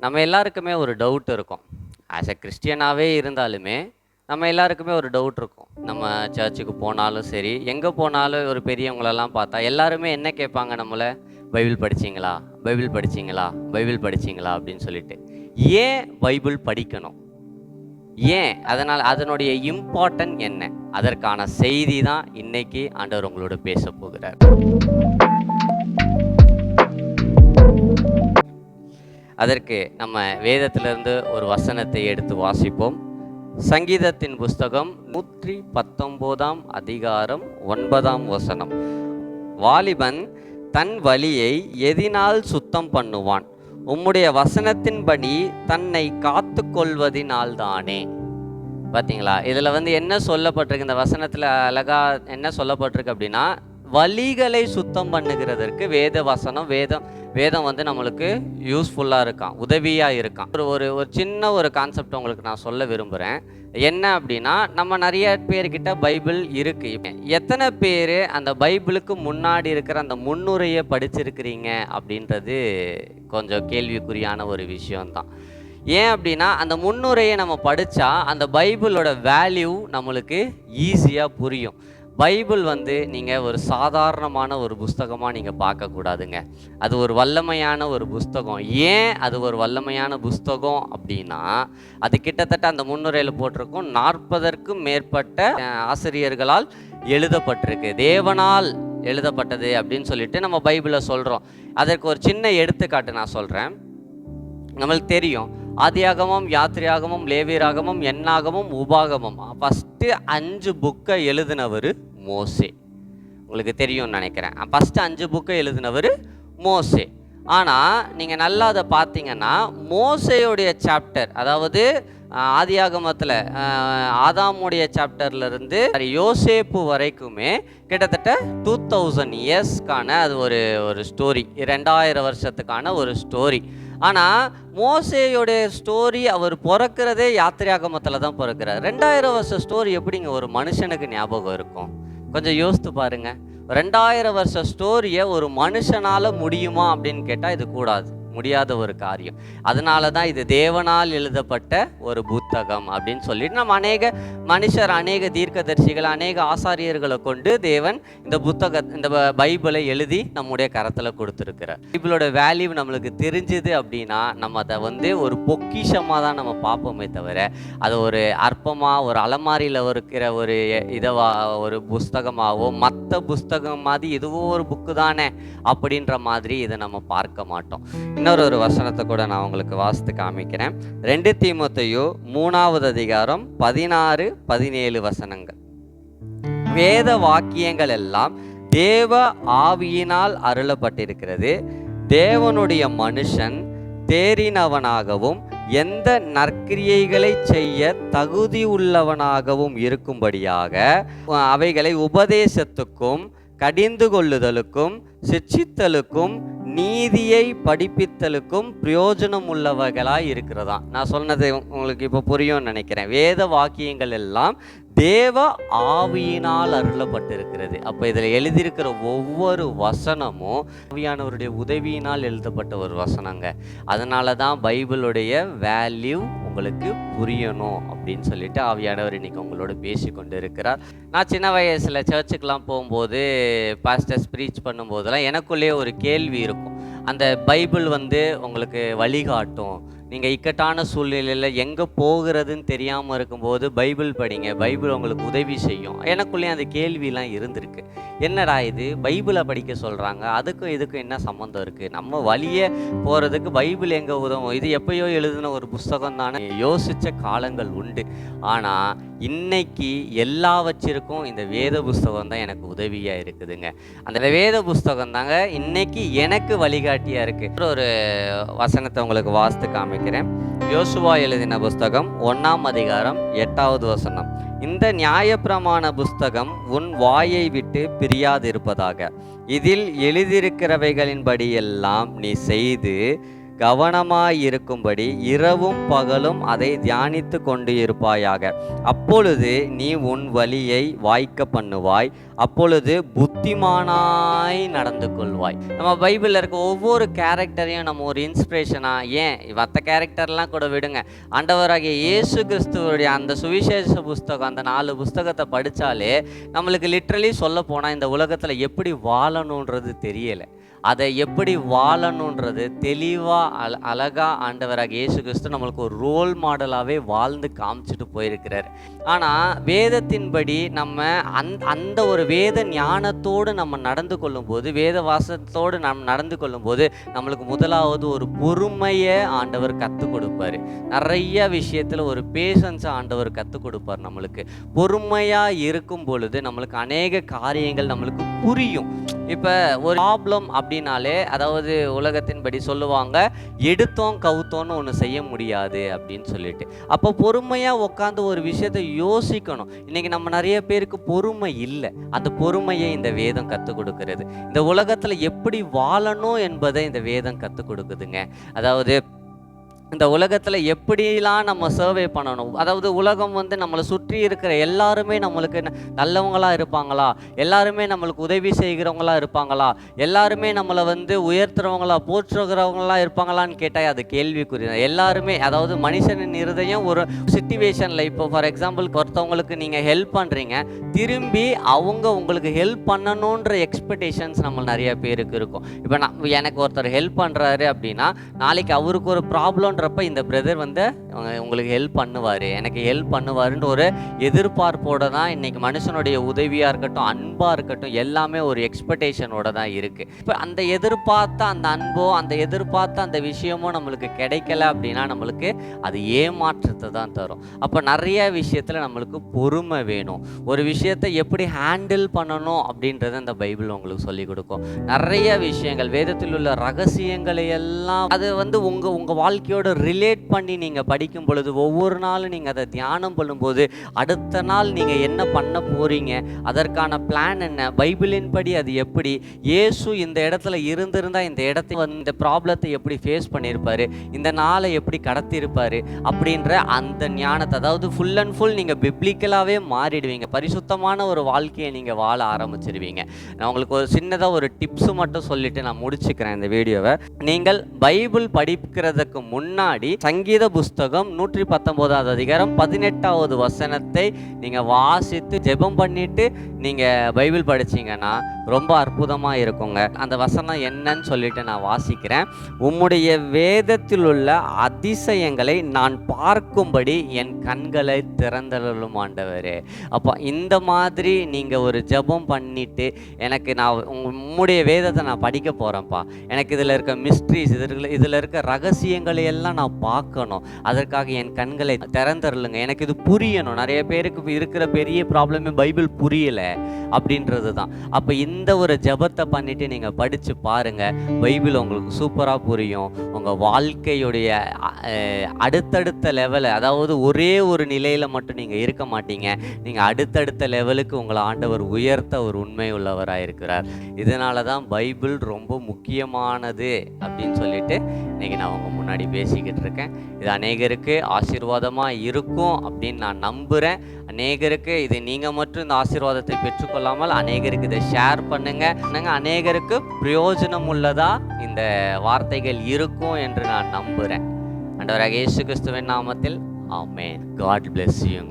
நம்ம எல்லாருக்குமே ஒரு டவுட் இருக்கும். ஆஸ் எ கிறிஸ்டியனாகவே இருந்தாலுமே நம்ம எல்லாருக்குமே ஒரு டவுட் இருக்கும். நம்ம சர்ச்சுக்கு போனாலும் சரி, எங்கே போனாலும் ஒரு பெரியவங்களெல்லாம் பார்த்தா எல்லாருமே என்ன கேட்பாங்க நம்மளை? பைபிள் படிச்சிங்களா, பைபிள் படிச்சிங்களா, பைபிள் படிச்சிங்களா அப்படின்னு சொல்லிட்டு. ஏன் பைபிள் படிக்கணும்? ஏன் அதனால் அதனுடைய இம்பார்ட்டன்ட் என்ன? அதற்கான செய்தி தான் இன்னைக்கு ஆண்டவர் உங்களோட பேச போகிறார். அதற்கு நம்ம வேதத்திலிருந்து ஒரு வசனத்தை எடுத்து வாசிப்போம். சங்கீதத்தின் புஸ்தகம் 119 அதிகாரம் 9 வசனம். வாலிபன் தன் வழியை எதினால் சுத்தம் பண்ணுவான்? உம்முடைய வசனத்தின்படி தன்னை காத்து கொள்வதினால்தானே. பார்த்தீங்களா? இதில் என்ன சொல்லப்பட்டிருக்கு? இந்த வசனத்தில் அழகா என்ன சொல்லப்பட்டிருக்கு அப்படின்னா, வழிகளை சுத்தம் பண்ணுகிறதற்கு வேதம் நம்மளுக்கு யூஸ்ஃபுல்லாக இருக்கான், உதவியாக இருக்கான். ஒரு சின்ன ஒரு கான்செப்ட் உங்களுக்கு நான் சொல்ல விரும்புகிறேன். என்ன அப்படின்னா, நம்ம நிறைய பேர்கிட்ட பைபிள் இருக்குது. எத்தனை பேர் அந்த பைபிளுக்கு முன்னாடி இருக்கிற அந்த முன்னுரையை படிச்சிருக்கிறீங்க அப்படின்றது கொஞ்சம் கேள்விக்குறியான ஒரு விஷயம்தான். ஏன் அப்படின்னா, அந்த முன்னுரையை நம்ம படித்தா அந்த பைபிளோட வேல்யூ நம்மளுக்கு ஈஸியாக புரியும். பைபிள் நீங்கள் ஒரு சாதாரணமான ஒரு புஸ்தகமாக நீங்கள் பார்க்கக்கூடாதுங்க. அது ஒரு வல்லமையான ஒரு புஸ்தகம். ஏன் அது ஒரு வல்லமையான புஸ்தகம் அப்படின்னா, அது கிட்டத்தட்ட அந்த முன்னுரையில் போட்டிருக்கும் 40க்கும் மேற்பட்ட ஆசிரியர்களால் எழுதப்பட்டிருக்கு, தேவனால் எழுதப்பட்டது அப்படின்னு சொல்லிட்டு நம்ம பைபிளை சொல்கிறோம். அதற்கு ஒரு சின்ன எடுத்துக்காட்டு நான் சொல்கிறேன். நம்மளுக்கு தெரியும், ஆதியாகமம், யாத்திரையாகமம், லேவியராகமம், எண்ணாகமம், உபாகமம், ஃபஸ்ட்டு 5 புக்கை எழுதினவர் மோசே. உங்களுக்கு தெரியும்னு நினைக்கிறேன். ஃபஸ்ட்டு 5 புக்கை எழுதினவர் மோசே. ஆனால் நீங்கள் நல்லா அதை பார்த்தீங்கன்னா, மோசேயுடைய சாப்டர், அதாவது ஆதியாகமத்தில் ஆதாமுடைய சாப்டர்லேருந்து யோசேப்பு வரைக்குமே கிட்டத்தட்ட 2000 இயர்ஸ்க்கான அது ஒரு ஸ்டோரி, 2000 வருஷத்துக்கான ஒரு ஸ்டோரி. ஆனால் மோசேயோடைய ஸ்டோரி அவர் பிறக்கிறதே யாத்திரையாகமத்தில் தான் பிறக்கிறார். 2000 வருஷ ஸ்டோரி எப்படிங்க ஒரு மனுஷனுக்கு ஞாபகம் இருக்கும்? கொஞ்சம் யோசித்து பாருங்க. 2000 வருஷ ஸ்டோரியை ஒரு மனுஷனால் முடியுமா அப்படின்னு கேட்டால் இது கூடாது, முடியாத ஒரு காரியம். அதனால தான் இது தேவனால் எழுதப்பட்ட ஒரு புத்தகம் அப்படின்னு சொல்லிட்டு நம்ம அநேக தீர்க்கதரிசிகள், அநேக ஆசாரியர்களை கொண்டு தேவன் இந்த பைபிளை எழுதி நம்முடைய கரத்தில் கொடுத்துருக்கிறார். பைபிளோட வேல்யூ நம்மளுக்கு தெரிஞ்சுது அப்படின்னா நம்ம அதை ஒரு பொக்கிஷமாக தான் நம்ம பார்ப்போமே தவிர, அதை ஒரு அற்பமாக ஒரு அலமாரியில் இருக்கிற ஒரு புஸ்தகமாகவோ, மற்ற புஸ்தகம் மாதிரி இதுவோ ஒரு புக்கு தானே அப்படின்ற மாதிரி இதை நம்ம பார்க்க மாட்டோம். இன்னொரு வசனத்தை கூட நான் உங்களுக்கு வாசித்து காமிக்கிறேன். 2 தீமோத்தேயு 3 அதிகாரம் 16, 17 வசனங்கள். வேத வாக்கியங்கள் எல்லாம் தேவ ஆவியினால் அருளப்பட்டிருக்கிறது. தேவனுடைய மனுஷன் தேறினவனாகவும் எந்த நற்கிரியைகளை செய்ய தகுதி உள்ளவனாகவும் இருக்கும்படியாக அவைகளை உபதேசத்துக்கும் கடிந்து கொள்ளுதலுக்கும் சிட்சித்தலுக்கும் நீதியை படிப்பித்தலுக்கும் பிரயோஜனம் உள்ளவர்களாய் இருக்கிறதா. நான் சொன்னது உங்களுக்கு இப்போ புரியும்னு நினைக்கிறேன். வேத வாக்கியங்கள் எல்லாம் தேவ ஆவியினால் அருளப்பட்டிருக்கிறது. அப்போ இதில் எழுதியிருக்கிற ஒவ்வொரு வசனமும் ஆவியானவருடைய உதவியினால் எழுதப்பட்ட ஒரு வசனங்க. அதனால தான் பைபிளுடைய வேல்யூ உங்களுக்கு புரியணும் அப்படின்னு சொல்லிட்டு ஆவியானவர் இன்னைக்கு உங்களோட பேசி கொண்டு இருக்கிறார். நான் சின்ன வயசில் சர்ச்சுக்கெலாம் போகும்போது பாஸ்டர்ஸ் ப்ரீச் பண்ணும்போதெல்லாம் எனக்குள்ளேயே ஒரு கேள்வி இருக்கும். அந்த பைபிள் உங்களுக்கு வழிகாட்டும். நீங்கள் இக்கட்டான சூழ்நிலையில் எங்கே போகிறதுன்னு தெரியாமல் இருக்கும்போது பைபிள் படிங்க, பைபிள் உங்களுக்கு உதவி செய்யும். எனக்குள்ளேயே அந்த கேள்விலாம் இருந்திருக்கு. என்னடா இது பைபிளை படிக்க சொல்கிறாங்க, அதுக்கும் இதுக்கும் என்ன சம்மந்தம் இருக்குது? நம்ம வழியே போகிறதுக்கு பைபிள் எங்கே உதவும்? இது எப்பயோ எழுதின ஒரு புஸ்தகம் தானே யோசித்த காலங்கள் உண்டு. ஆனால் இன்னைக்கு எல்லாவற்றிற்கும் இந்த வேத புஸ்தகம் தான் எனக்கு உதவியாக இருக்குதுங்க. அந்த வேத புஸ்தகம் தாங்க இன்னைக்கு எனக்கு வழிகாட்டியாக இருக்குது. ஒரு வசனத்தை உங்களுக்கு வாசித்து காமிக்கிறேன். யோசுவா எழுதின புஸ்தகம் 1 அதிகாரம் 8 வசனம். இந்த நியாயப்பிரமாண புஸ்தகம் உன் வாயை விட்டு பிரியாதிருப்பதாக, இதில் எழுதியிருக்கிறவைகளின்படி எல்லாம் நீ செய்து கவனமாயிருக்கும்படி இரவும் பகலும் அதை தியானித்து கொண்டு இருப்பாயாக. அப்பொழுது நீ உன் வழியை வாய்க்க பண்ணுவாய், அப்பொழுது புத்திமானாய் நடந்து கொள்வாய். நம்ம பைபிளில் இருக்க ஒவ்வொரு கேரக்டரையும் நம்ம ஒரு இன்ஸ்பிரேஷனாக, ஏன் மற்ற கேரக்டர்லாம் கூட விடுங்க, ஆண்டவராகிய இயேசு கிறிஸ்துவோடைய அந்த சுவிசேஷ புஸ்தகம், அந்த 4 புஸ்தகத்தை படித்தாலே நம்மளுக்கு லிட்ரலி சொல்ல போனால் இந்த உலகத்தில் எப்படி வாழணுன்றது தெரியலை. அதை எப்படி வாழணுன்றது தெளிவாக அழகாக ஆண்டவராக இயேசு கிறிஸ்து நம்மளுக்கு ஒரு ரோல் மாடலாகவே வாழ்ந்து காமிச்சிட்டு போயிருக்கிறார். ஆனால் வேதத்தின்படி நம்ம அந்த ஒரு வேத ஞானத்தோடு நம்ம நடந்து கொள்ளும்போது, வேத வாசத்தோடு நம்ம நடந்து கொள்ளும்போது நம்மளுக்கு முதலாவது ஒரு பொறுமையை ஆண்டவர் கற்றுக் கொடுப்பார். நிறைய விஷயத்தில் ஒரு பேஷன்ஸை ஆண்டவர் கற்றுக் கொடுப்பார். நம்மளுக்கு பொறுமையாக இருக்கும் பொழுது நம்மளுக்கு அநேக காரியங்கள் நம்மளுக்கு புரியும். இப்போ ஒரு ப்ராப்ளம் அப்படின்னாலே, அதாவது உலகத்தின்படி சொல்லுவாங்க, எடுத்தோம் கவுத்தோன்னு ஒன்று செய்ய முடியாது அப்படின்னு சொல்லிட்டு. அப்போ பொறுமையாக உட்காந்து ஒரு விஷயத்தை யோசிக்கணும். இன்றைக்கி நம்ம நிறைய பேருக்கு பொறுமை இல்லை. அந்த பொறுமையை இந்த வேதம் கற்றுக் கொடுக்கிறது. இந்த உலகத்தில் எப்படி வாழணும் என்பதை இந்த வேதம் கற்றுக் கொடுக்குதுங்க. அதாவது இந்த உலகத்தில் எப்படிலாம் நம்ம சர்வே பண்ணணும், அதாவது உலகம் நம்மளை சுற்றி இருக்கிற எல்லாருமே நம்மளுக்கு நல்லவங்களாக இருப்பாங்களா, எல்லாருமே நம்மளுக்கு உதவி செய்கிறவங்களா இருப்பாங்களா, எல்லாருமே நம்மளை உயர்த்துறவங்களா போற்றுகிறவங்களா இருப்பாங்களான்னு கேட்டால் அது கேள்விக்குரிய. எல்லாருமே, அதாவது மனுஷனின் இருதயம் ஒரு சிச்சுவேஷனில், இப்போ ஃபார் எக்ஸாம்பிள் ஒருத்தவங்களுக்கு நீங்கள் ஹெல்ப் பண்ணுறீங்க, திரும்பி அவங்க உங்களுக்கு ஹெல்ப் பண்ணணுன்ற எக்ஸ்பெக்டேஷன்ஸ் நம்ம நிறைய பேருக்கு இருக்கும். இப்போ எனக்கு ஒருத்தர் ஹெல்ப் பண்ணுறாரு அப்படின்னா, நாளைக்கு அவருக்கு ஒரு ப்ராப்ளம் இந்த பிரதர் உங்களுக்கு ஹெல்ப் பண்ணுவார், எனக்கு ஹெல்ப் பண்ணுவாருன்ற ஒரு எதிர்பார்ப்போட தான் இன்னைக்கு மனுஷனுடைய உதவியாக இருக்கட்டும், அன்பாக இருக்கட்டும், எல்லாமே ஒரு எக்ஸ்பெக்டேஷனோட தான் இருக்குது. இப்போ அந்த எதிர்பார்த்த அந்த அன்போ, அந்த எதிர்பார்த்த அந்த விஷயமோ நம்மளுக்கு கிடைக்கல அப்படின்னா நம்மளுக்கு அது ஏமாற்றத்தை தான் தரும். அப்போ நிறைய விஷயத்தில் நம்மளுக்கு பொறுமை வேணும். ஒரு விஷயத்தை எப்படி ஹேண்டில் பண்ணணும் அப்படின்றத இந்த பைபிள் உங்களுக்கு சொல்லிக் கொடுக்கும். நிறைய விஷயங்கள், வேதத்தில் உள்ள ரகசியங்களை எல்லாம் அது உங்கள் வாழ்க்கையோட ரிலேட் பண்ணி நீங்கள் படிக்கும் பொழுது, ஒவ்வொரு நாளும் நீங்கள் அதை தியானம் பண்ணும்போது, அடுத்த நாள் நீங்கள் என்ன பண்ண போகிறீங்க, அதற்கான பிளான் என்ன, பைபிளின் படி அது எப்படி, இயேசு இந்த இடத்துல இருந்திருந்தால் இந்த இந்த ப்ராப்ளத்தை எப்படி ஃபேஸ் பண்ணியிருப்பார், இந்த நாளை எப்படி கடத்தியிருப்பார் அப்படின்ற அந்த ஞானத்தை, அதாவது ஃபுல் அண்ட் ஃபுல் நீங்கள் பிப்ளிக்கலாகவே மாறிடுவீங்க. பரிசுத்தமான ஒரு வாழ்க்கையை நீங்கள் வாழ ஆரம்பிச்சிருவீங்க. நான் உங்களுக்கு ஒரு சின்னதாக ஒரு டிப்ஸு மட்டும் சொல்லிவிட்டு நான் முடிச்சுக்கிறேன் இந்த வீடியோவை. நீங்கள் பைபிள் படிக்கிறதுக்கு முன்னாடி சங்கீத புஸ்தகம் 119வது அதிகாரம் 18வது வசனத்தை நீங்கள் வாசித்து ஜெபம் பண்ணிட்டு நீங்கள் பைபிள் படிச்சிங்கன்னா ரொம்ப அற்புதமாக இருக்குங்க. அந்த வசனம் என்னன்னு சொல்லிட்டு நான் வாசிக்கிறேன். உம்முடைய வேதத்தில் உள்ள அதிசயங்களை நான் பார்க்கும்படி என் கண்களை திறந்தருளும் ஆண்டவரே. அப்போ இந்த மாதிரி நீங்கள் ஒரு ஜெபம் பண்ணிட்டு, எனக்கு நான் உம்முடைய வேதத்தை நான் படிக்க போகிறேன்ப்பா, எனக்கு இதில் இருக்க மிஸ்ட்ரிஸ், இதில் இருக்க ரகசியங்களை எல்லாம் நான் பார்க்கணும், அதற்காக என் கண்களை திறந்தருளுங்க, எனக்கு இது புரியணும். நிறைய பேருக்கு இருக்கிற பெரிய ப்ராப்ளமே பைபிள் புரியலை அப்படின்றது தான். அப்போ இந்த ஒரு ஜெபத்தை பண்ணிட்டு நீங்கள் படித்து பாருங்கள், பைபிள் உங்களுக்கு சூப்பராக புரியும். உங்கள் வாழ்க்கையுடைய அடுத்தடுத்த லெவலை, அதாவது ஒரே ஒரு நிலையில் மட்டும் நீங்கள் இருக்க மாட்டீங்க, நீங்கள் அடுத்தடுத்த லெவலுக்கு உங்களை ஆண்டவர் உயர்த்த ஒரு உண்மை உள்ளவராக இருக்கிறார். இதனால தான் பைபிள் ரொம்ப முக்கியமானது அப்படின்னு சொல்லிட்டு இன்றைக்கி நான் உங்கள் முன்னாடி பேசிக்கிட்டு இருக்கேன். இது அநேகருக்கு ஆசீர்வாதமாக இருக்கும் அப்படின்னு நான் நம்புகிறேன். அநேகருக்கு இது நீங்கள் மட்டும் இந்த ஆசீர்வாதத்தை பெற்றுக்கொள்ளாமல் அநேகருக்கு இதை ஷேர் பண்ணுங்கள். அநேகருக்கு பிரயோஜனம் உள்ளதாக இந்த வார்த்தைகள் இருக்கும் என்று நான் நம்புகிறேன். ஆண்டவராகிய இயேசு கிறிஸ்துவின் நாமத்தில் ஆமென். God bless you.